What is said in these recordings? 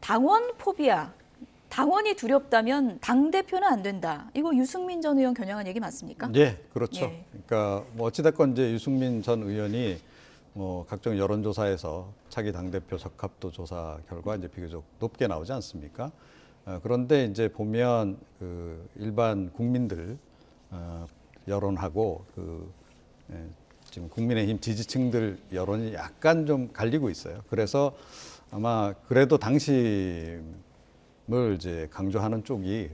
당원 포비아, 당원이 두렵다면 당대표는 안 된다. 이거 유승민 전 의원 겨냥한 얘기 맞습니까? 예, 그렇죠. 예. 그러니까 뭐 어찌됐건 이제 유승민 전 의원이 뭐 각종 여론조사에서 차기 당대표 적합도 조사 결과 이제 비교적 높게 나오지 않습니까? 그런데 이제 보면 그 일반 국민들 여론하고 지금 국민의힘 지지층들 여론이 약간 좀 갈리고 있어요. 그래서 아마 그래도 당심을 이제 강조하는 쪽이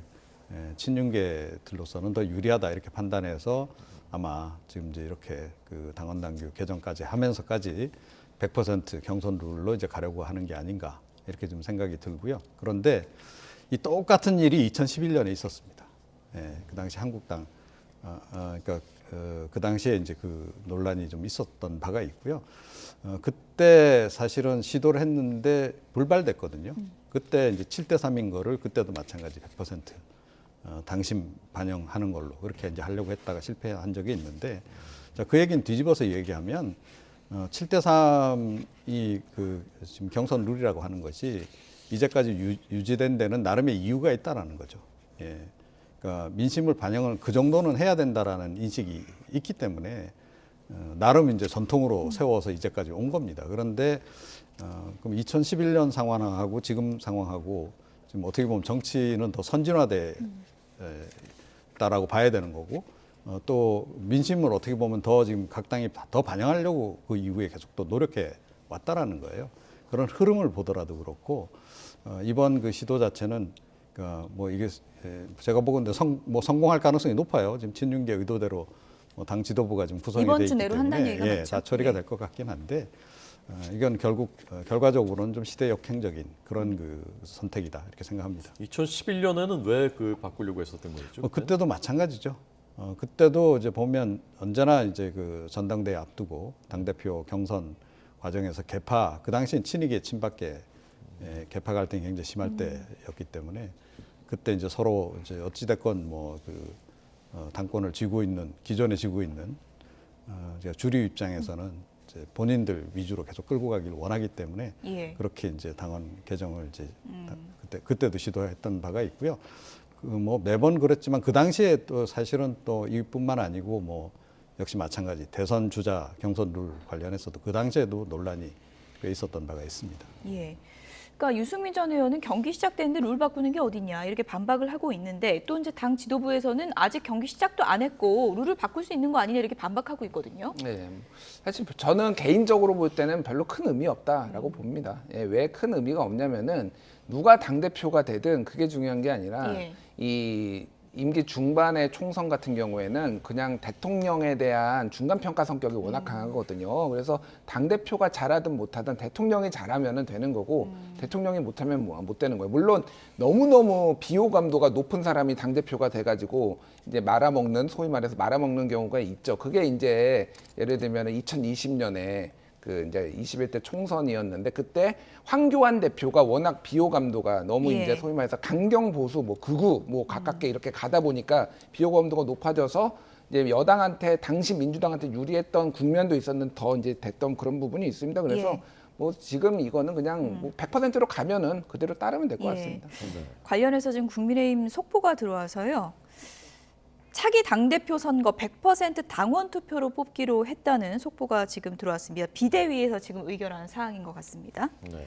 친윤계들로서는 더 유리하다 이렇게 판단해서 아마 지금 이제 이렇게 그 당원 당규 개정까지 하면서까지 100% 경선 룰로 이제 가려고 하는 게 아닌가 이렇게 좀 생각이 들고요. 그런데 이 똑같은 일이 2011년에 있었습니다. 그 당시 한국당 그러니까 그 당시에 이제 그 논란이 좀 있었던 바가 있고요. 그때 사실은 시도를 했는데 불발됐거든요. 그때 이제 7대3인 거를 그때도 마찬가지 100% 당심 반영하는 걸로 그렇게 이제 하려고 했다가 실패한 적이 있는데, 자, 그 얘기는 뒤집어서 얘기하면 7대3이 그 지금 경선 룰이라고 하는 것이 이제까지 유지된 데는 나름의 이유가 있다라는 거죠. 예. 그러니까 민심을 반영을 그 정도는 해야 된다라는 인식이 있기 때문에 나름 이제 전통으로 세워서 이제까지 온 겁니다. 그런데 그럼 2011년 상황하고 지금 상황하고 지금 어떻게 보면 정치는 더 선진화됐다라고 봐야 되는 거고, 또 민심을 어떻게 보면 더 지금 각 당이 더 반영하려고 그 이후에 계속 또 노력해 왔다라는 거예요. 그런 흐름을 보더라도 그렇고, 이번 그 시도 자체는 그러니까 뭐 이게 제가 보건데 성공할 가능성이 높아요. 지금 친윤계 의도대로 당 지도부가 지금 구성이 돼 있기 때문에 다 처리가 될 것 같긴 한데, 이건 결국 결과적으로는 좀 시대 역행적인 그런 그 선택이다 이렇게 생각합니다. 2011년에는 왜 그 바꾸려고 했었던 거였죠? 그때도 마찬가지죠. 그때도 이제 보면 언제나 이제 그 전당대회 앞두고 당대표 경선 과정에서 개파, 그 당시엔 친이계 친박계 개파 갈등이 굉장히 심할 때였기 때문에 그때 이제 서로 이제 어찌됐건 뭐 그 당권을 쥐고 있는, 기존에 쥐고 있는 주류 입장에서는 이제 본인들 위주로 계속 끌고 가기를 원하기 때문에 그렇게 이제 당원 개정을 이제 그때도 시도했던 바가 있고요. 그 뭐 매번 그랬지만 그 당시에 또 사실은 또 이뿐만 아니고 뭐 역시 마찬가지 대선 주자 경선 룰 관련해서도 그 당시에도 논란이 꽤 있었던 바가 있습니다. 예. 그러니까 유승민 전 의원은 경기 시작됐는데 룰 바꾸는 게 어딨냐 이렇게 반박을 하고 있는데, 또 이제 당 지도부에서는 아직 경기 시작도 안 했고 룰을 바꿀 수 있는 거 아니냐 이렇게 반박하고 있거든요. 네, 사실 저는 개인적으로 볼 때는 별로 큰 의미 없다라고 봅니다. 왜 큰 의미가 없냐면은 누가 당대표가 되든 그게 중요한 게 아니라 이 임기 중반의 총선 같은 경우에는 그냥 대통령에 대한 중간평가 성격이 워낙 강하거든요. 그래서 당대표가 잘하든 못하든 대통령이 잘하면 되는 거고 대통령이 못하면 못 되는 거예요. 물론 너무너무 비호감도가 높은 사람이 당대표가 돼가지고 이제 소위 말해서 말아먹는 경우가 있죠. 그게 이제 예를 들면 2020년에 그 이제 21대 총선이었는데 그때 황교안 대표가 워낙 비호감도가 너무 이제 소위 말해서 강경 보수 뭐 극우 뭐 가깝게 이렇게 가다 보니까 비호감도가 높아져서 이제 여당한테 당시 민주당한테 유리했던 국면도 있었는데 더 이제 됐던 그런 부분이 있습니다. 그래서 뭐 지금 이거는 그냥 뭐 100%로 가면은 그대로 따르면 될 것 같습니다. 관련해서 지금 국민의힘 속보가 들어와서요. 차기 당대표 선거 100% 당원 투표로 뽑기로 했다는 속보가 지금 들어왔습니다. 비대위에서 지금 의결한 사항인 것 같습니다. 네.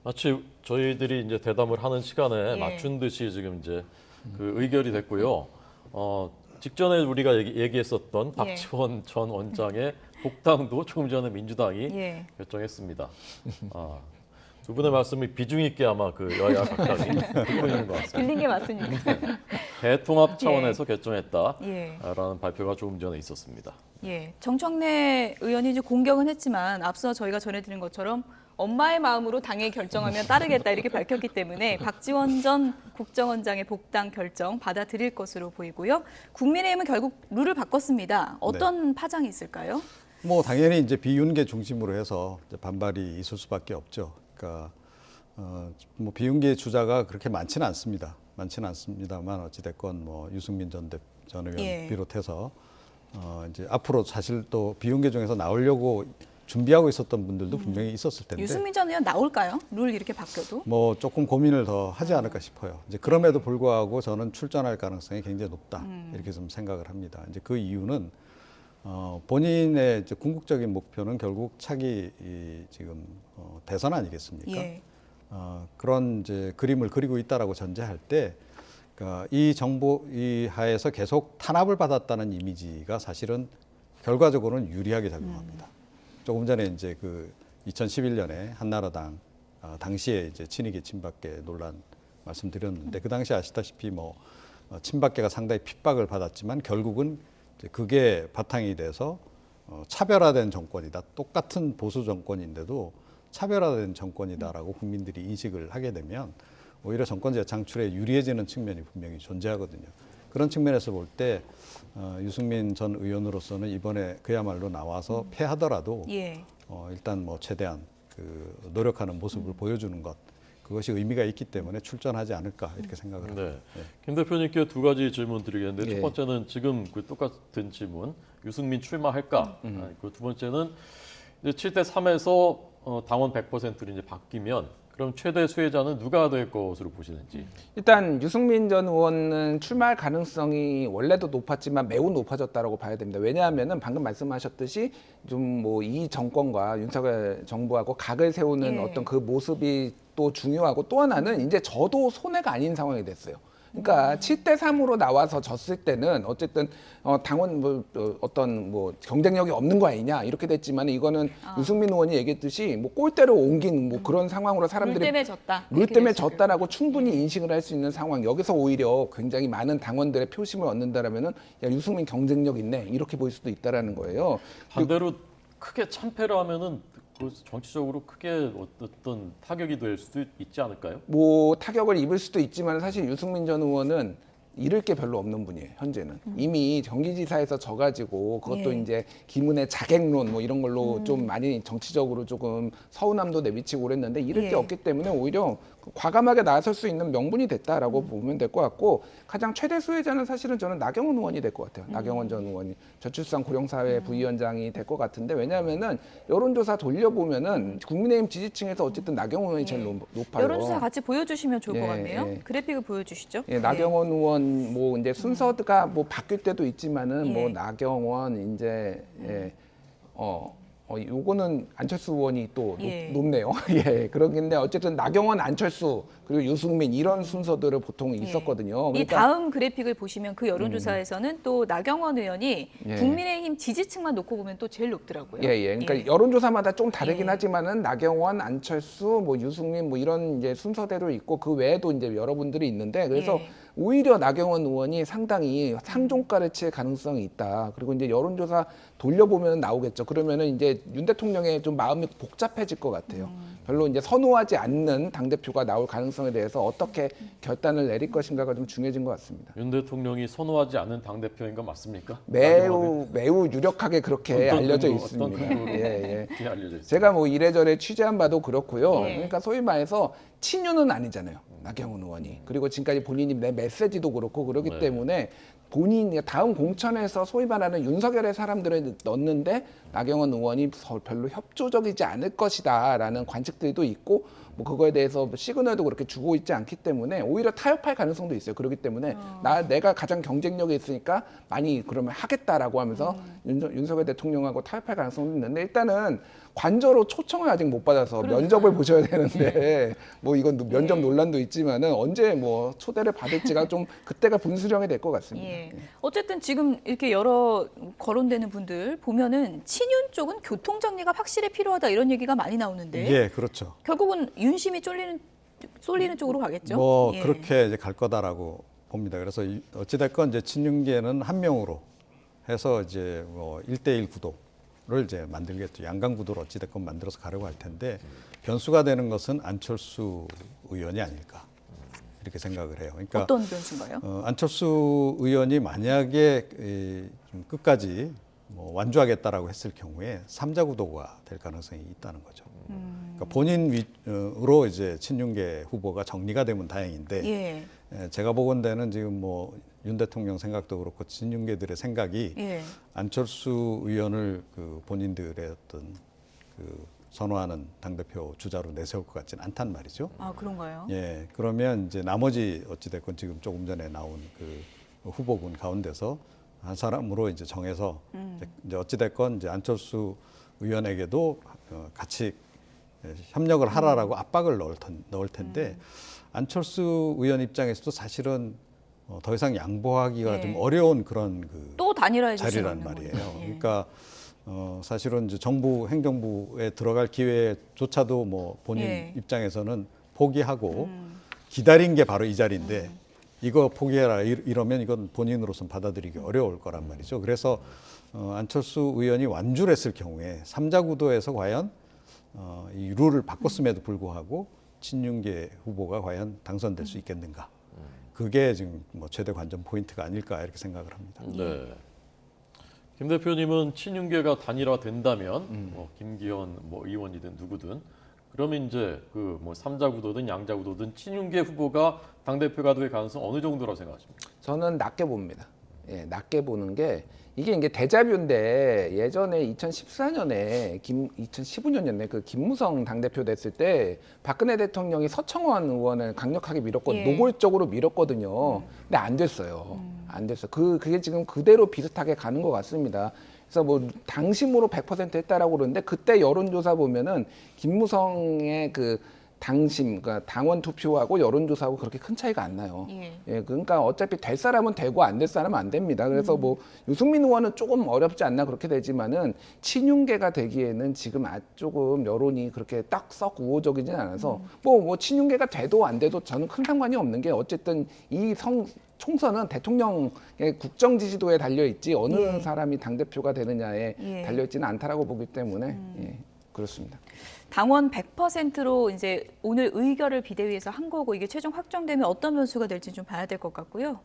마치 저희들이 이제 대담을 하는 시간에 맞춘 듯이 지금 이제 그 의결이 됐고요. 직전에 우리가 얘기했었던 박지원 전 원장의 복당도 조금 전에 민주당이 결정했습니다. 두 분의 말씀이 비중 있게 아마 그 여야 각각이 듣고 있는 것 같습니다. 빌린 게 맞으니까. 대통합 차원에서 결정했다라는 발표가 조금 전에 있었습니다. 정청래 의원이 이제 공격은 했지만 앞서 저희가 전해드린 것처럼 엄마의 마음으로 당의 결정하면 따르겠다 이렇게 밝혔기 때문에 박지원 전 국정원장의 복당 결정 받아들일 것으로 보이고요. 국민의힘은 결국 룰을 바꿨습니다. 어떤 파장이 있을까요? 뭐 당연히 이제 비윤계 중심으로 해서 이제 반발이 있을 수밖에 없죠. 그러니까 뭐 비윤계 주자가 그렇게 많지는 않습니다만 어찌됐건 뭐 유승민 전 의원 비롯해서 이제 앞으로 사실 또 비윤계 중에서 나오려고 준비하고 있었던 분들도 분명히 있었을 텐데 유승민 전 의원 나올까요? 룰 이렇게 바뀌어도? 뭐 조금 고민을 더 하지 않을까 싶어요. 이제 그럼에도 불구하고 저는 출전할 가능성이 굉장히 높다 이렇게 좀 생각을 합니다. 이제 그 이유는 본인의 이제 궁극적인 목표는 결국 차기 지금 대선 아니겠습니까? 예. 그런 이제 그림을 그리고 있다라고 전제할 때, 그러니까 이 정부 이 하에서 계속 탄압을 받았다는 이미지가 사실은 결과적으로는 유리하게 작용합니다. 조금 전에 이제 그 2011년에 한나라당 당시에 이제 친이계 친박계 논란 말씀드렸는데 그 당시 아시다시피 뭐 친박계가 상당히 핍박을 받았지만 결국은 이제 그게 바탕이 돼서 차별화된 정권이다. 똑같은 보수 정권인데도 차별화된 정권이다라고 국민들이 인식을 하게 되면 오히려 정권 재창출에 유리해지는 측면이 분명히 존재하거든요. 그런 측면에서 볼 때 유승민 전 의원으로서는 이번에 그야말로 나와서 패하더라도 예. 일단 뭐 최대한 그 노력하는 모습을 보여주는 것, 그것이 의미가 있기 때문에 출전하지 않을까 이렇게 생각을 합니다. 네. 김 대표님께 두 가지 질문 드리겠는데 예. 첫 번째는 지금 그 똑같은 질문, 유승민 출마할까? 그 두 번째는 이제 7대 3에서 당원 100%로 이제 바뀌면 그럼 최대 수혜자는 누가 될 것으로 보시는지. 일단 유승민 전 의원은 출마할 가능성이 원래도 높았지만 매우 높아졌다라고 봐야 됩니다. 왜냐하면은 방금 말씀하셨듯이 좀 뭐 이 정권과 윤석열 정부하고 각을 세우는 예. 어떤 그 모습이 또 중요하고, 또 하나는 이제 저도 손해가 아닌 상황이 됐어요. 그러니까 7대 3으로 나와서 졌을 때는 어쨌든 당원 뭐 어떤 뭐 경쟁력이 없는 거 아니냐 이렇게 됐지만, 이거는 유승민 의원이 얘기했듯이 뭐 골대로 옮긴 뭐 그런 상황으로 룰 사람들이 때문에 졌다. 룰 이렇게 때문에 됐을 졌다라고 충분히 인식을 할 수 있는 상황. 여기서 오히려 굉장히 많은 당원들의 표심을 얻는다라면은 야, 유승민 경쟁력 있네 이렇게 보일 수도 있다라는 거예요. 반대로 크게 참패를 하면은 그 정치적으로 크게 어떤 타격이 될 수도 있지 않을까요? 뭐 타격을 입을 수도 있지만 사실 유승민 전 의원은 잃을 게 별로 없는 분이에요. 현재는 이미 경기지사에서 져가지고 그것도 예. 이제 김은혜 자객론 뭐 이런 걸로 좀 많이 정치적으로 조금 서운함도 내비치고 그랬는데 잃을 예. 게 없기 때문에 오히려 과감하게 나설 수 있는 명분이 됐다라고 보면 될 것 같고, 가장 최대 수혜자는 사실은 저는 나경원 의원이 될 것 같아요. 나경원 전 의원이 저출산 고령사회 부위원장이 될 것 같은데, 왜냐하면은 여론조사 돌려보면은 국민의힘 지지층에서 어쨌든 나경원 의원이 제일 높아요. 여론조사 같이 보여주시면 좋을 것 예, 같네요. 예. 그래픽을 보여주시죠. 예, 나경원 의원 뭐 이제 순서가 뭐 바뀔 때도 있지만은 예. 뭐 나경원 이제 요거는 안철수 의원이 또 예. 높네요. 예, 그러긴데 어쨌든 나경원, 안철수 그리고 유승민 이런 순서들을 보통 있었거든요. 이 다음 그래픽을 보시면 그 여론조사에서는 또 나경원 의원이 예. 국민의힘 지지층만 놓고 보면 또 제일 높더라고요. 예. 그러니까 여론조사마다 좀 다르긴 예. 하지만은 나경원, 안철수, 뭐 유승민 뭐 이런 이제 순서대로 있고 그 외에도 이제 여러분들이 있는데, 그래서 예. 오히려 나경원 의원이 상당히 상종가를 칠 가능성이 있다. 그리고 이제 여론조사 돌려보면 나오겠죠. 그러면은 이제 윤 대통령의 좀 마음이 복잡해질 것 같아요. 별로 이제 선호하지 않는 당대표가 나올 가능성에 대해서 어떻게 결단을 내릴 것인가가 좀 중요해진 것 같습니다. 윤 대통령이 선호하지 않는 당 대표인 건 맞습니까? 매우 유력하게 그렇게 어떤 알려져 근거, 있습니다. 어떤 근거로 예. 그렇게 알려져 있어요. 제가 뭐 이래저래 취재한 바도 그렇고요. 예. 그러니까 소위 말해서 친윤은 아니잖아요. 나경원 의원이. 그리고 지금까지 본인이 내 메시지도 그렇고 그렇기 네. 때문에 본인이 다음 공천에서 소위 말하는 윤석열의 사람들을 넣는데 나경원 의원이 별로 협조적이지 않을 것이다라는 관측들도 있고, 뭐 그거에 대해서 시그널도 그렇게 주고 있지 않기 때문에 오히려 타협할 가능성도 있어요. 그렇기 때문에 내가 가장 경쟁력이 있으니까 많이 그러면 하겠다라고 하면서 윤석열 대통령하고 타협할 가능성도 있는데, 일단은 관저로 초청을 아직 못 받아서 면접을 보셔야 되는데 뭐 이건 면접 논란도 있지만은 언제 뭐 초대를 받을지가 좀 그때가 분수령이 될 것 같습니다. 예. 어쨌든 지금 이렇게 여러 거론되는 분들 보면은 친윤 쪽은 교통 정리가 확실히 필요하다 이런 얘기가 많이 나오는데 예, 그렇죠. 결국은 윤심이 쏠리는 쪽으로 가겠죠. 뭐 예. 그렇게 이제 갈 거다라고 봅니다. 그래서 어찌됐건 이제 친윤계는 한 명으로 해서 이제 뭐 1대1 구도를 이제 만들겠죠. 양강 구도를 어찌됐건 만들어서 가려고 할 텐데, 변수가 되는 것은 안철수 의원이 아닐까 이렇게 생각을 해요. 그러니까 어떤 변수인가요? 안철수 의원이 만약에 좀 끝까지 뭐 완주하겠다라고 했을 경우에 3자 구도가 될 가능성이 있다는 거죠. 그러니까 본인 위로 이제 친윤계 후보가 정리가 되면 다행인데, 예. 제가 보건대는 지금 뭐 윤 대통령 생각도 그렇고 친윤계들의 생각이 예. 안철수 의원을 그 본인들의 어떤 선호하는 당대표 주자로 내세울 것 같지는 않단 말이죠. 아, 그런가요? 예, 그러면 이제 나머지 어찌됐건 지금 조금 전에 나온 그 후보군 가운데서 한 사람으로 이제 정해서 이제 어찌됐건 이제 안철수 의원에게도 같이 협력을 하라라고 압박을 넣을 텐데 안철수 의원 입장에서도 사실은 더 이상 양보하기가 예. 좀 어려운 그런 그 또 단일화해 자리란 주시는 말이에요. 거네요. 예. 그러니까 사실은 이제 정부 행정부에 들어갈 기회조차도 뭐 본인 예. 입장에서는 포기하고 기다린 게 바로 이 자리인데 이거 포기해라 이러면 이건 본인으로서는 받아들이기 어려울 거란 말이죠. 그래서 안철수 의원이 완주를 했을 경우에 3자 구도에서 과연 이 룰을 바꿨음에도 불구하고 친윤계 후보가 과연 당선될 수 있겠는가? 그게 지금 뭐 최대 관전 포인트가 아닐까 이렇게 생각을 합니다. 네. 김 대표님은 친윤계가 단일화된다면 뭐 김기현 뭐 의원이든 누구든 그러면 이제 그 뭐 3자 구도든 양자 구도든 친윤계 후보가 당 대표가 될 가능성 어느 정도라고 생각하십니까? 저는 낮게 봅니다. 예, 낮게 보는 게 이게 이제 데자뷰인데 예전에 2014년에 2015년이었네 그 김무성 당대표 됐을 때 박근혜 대통령이 서청원 의원을 강력하게 밀었고 예. 노골적으로 밀었거든요. 근데 안 됐어요. 안 됐어. 그게 지금 그대로 비슷하게 가는 것 같습니다. 그래서 뭐 당심으로 100% 했다라고 그러는데 그때 여론조사 보면은 김무성의 그 당심, 그러니까 당원 투표하고 여론조사하고 그렇게 큰 차이가 안 나요. 예. 그러니까 어차피 될 사람은 되고 안 될 사람은 안 됩니다. 그래서 뭐 유승민 의원은 조금 어렵지 않나 그렇게 되지만은 친윤계가 되기에는 지금 조금 여론이 그렇게 딱 썩 우호적이진 않아서 뭐 친윤계가 돼도 안 돼도 저는 큰 상관이 없는 게 어쨌든 이 총선은 대통령의 국정 지지도에 달려 있지 어느 예. 사람이 당 대표가 되느냐에 예. 달려 있지는 않다라고 보기 때문에 예, 그렇습니다. 당원 100%로 이제 오늘 의결을 비대위에서 한 거고 이게 최종 확정되면 어떤 변수가 될지 좀 봐야 될 것 같고요.